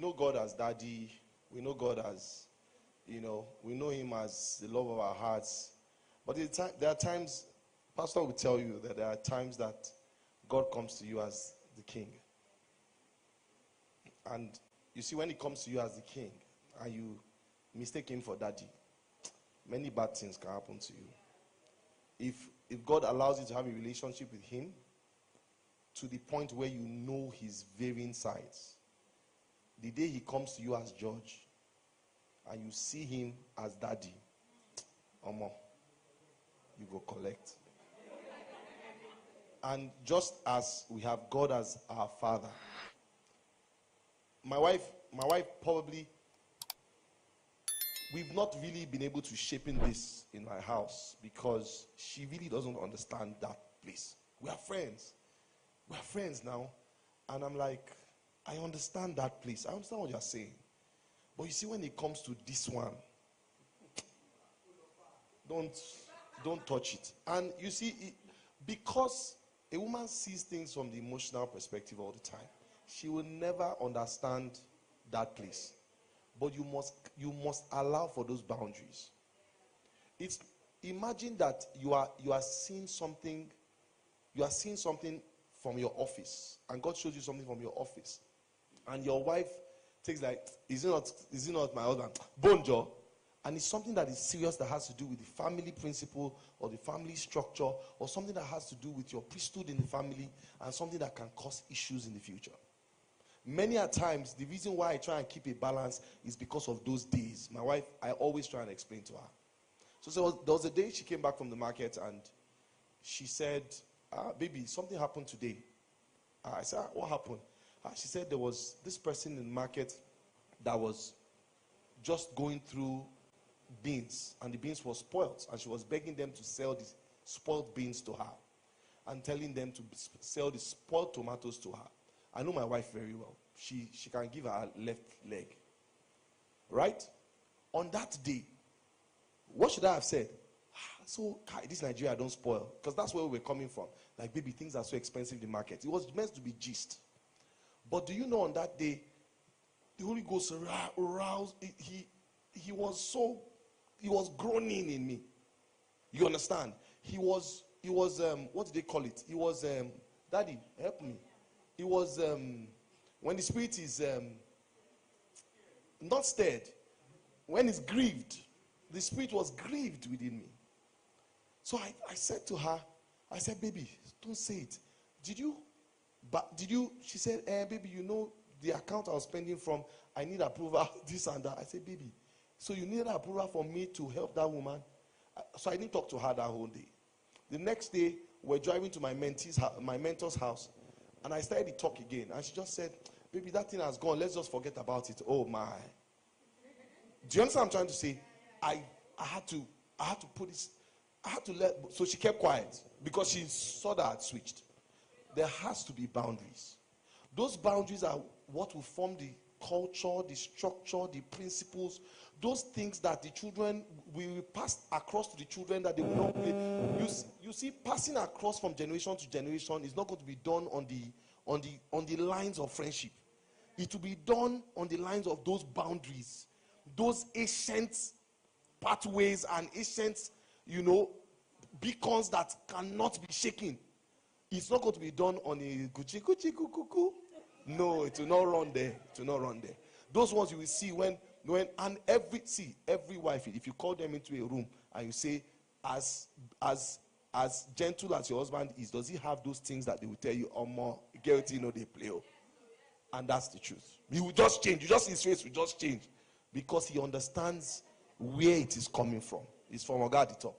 know God as Daddy. We know God as, we know Him as the love of our hearts. But there are times, Pastor will tell you that there are times that God comes to you as the King. And you see, when He comes to you as the King and you mistake Him for Daddy, many bad things can happen to you. If God allows you to have a relationship with Him to the point where you know His varying sides, the day He comes to you as judge and you see Him as Daddy, Omo, you go collect. And just as we have God as our Father, my wife probably, we've not really been able to shape in this in my house because she really doesn't understand that place. We are friends. We are friends now. And I'm like, I understand that place. I understand what you're saying. But you see, when it comes to this one, don't touch it. And you see, because a woman sees things from the emotional perspective all the time, she will never understand that place. But you must allow for those boundaries. Imagine that you are seeing something from your office, and God shows you something from your office, and your wife takes like, is it not my husband? Bonjo. And it's something that is serious, that has to do with the family principle or the family structure, or something that has to do with your priesthood in the family, and something that can cause issues in the future. Many a times, the reason why I try and keep a balance is because of those days. My wife, I always try and explain to her. So there was a day she came back from the market and she said, baby, something happened today. I said, what happened? She said there was this person in the market that was just going through beans, and the beans were spoiled, and she was begging them to sell the spoiled beans to her and telling them to sell the spoiled tomatoes to her. I know my wife very well. She can give her left leg. Right? On that day, what should I have said? So, this Nigeria don't spoil. Because that's where we're coming from. Like, baby, things are so expensive in the market. It was meant to be gist. But do you know, on that day, the Holy Ghost aroused. He was groaning in me. You understand? He was what did they call it? He was, Daddy, help me. It was when the spirit is not stirred, when it's grieved, the spirit was grieved within me. So I said to her, I said, baby, don't say it. Did you? She said, baby, the account I was spending from, I need approval, this and that. I said, baby, so you need approval for me to help that woman? So I didn't talk to her that whole day. The next day, we're driving to my mentor's house. And I started the talk again. And she just said, baby, that thing has gone. Let's just forget about it. Oh, my. Do you understand what I'm trying to say? I had to put this. So she kept quiet because she saw that I had switched. There has to be boundaries. Those boundaries are what will form the culture, the structure, the principles, those things that the children will pass across to the children that they will not play. You see, passing across from generation to generation is not going to be done on the lines of friendship. It will be done on the lines of those boundaries, those ancient pathways and ancient, beacons that cannot be shaken. It's not going to be done on a gucci kuku. No, it will not run there. It will not run there. Those ones you will see when every wife, if you call them into a room and you say, as gentle as your husband is, does he have those things that they will tell you, or more guilty, they play? And that's the truth. He will just change. His face will just change because he understands where it is coming from. It's from God at the top.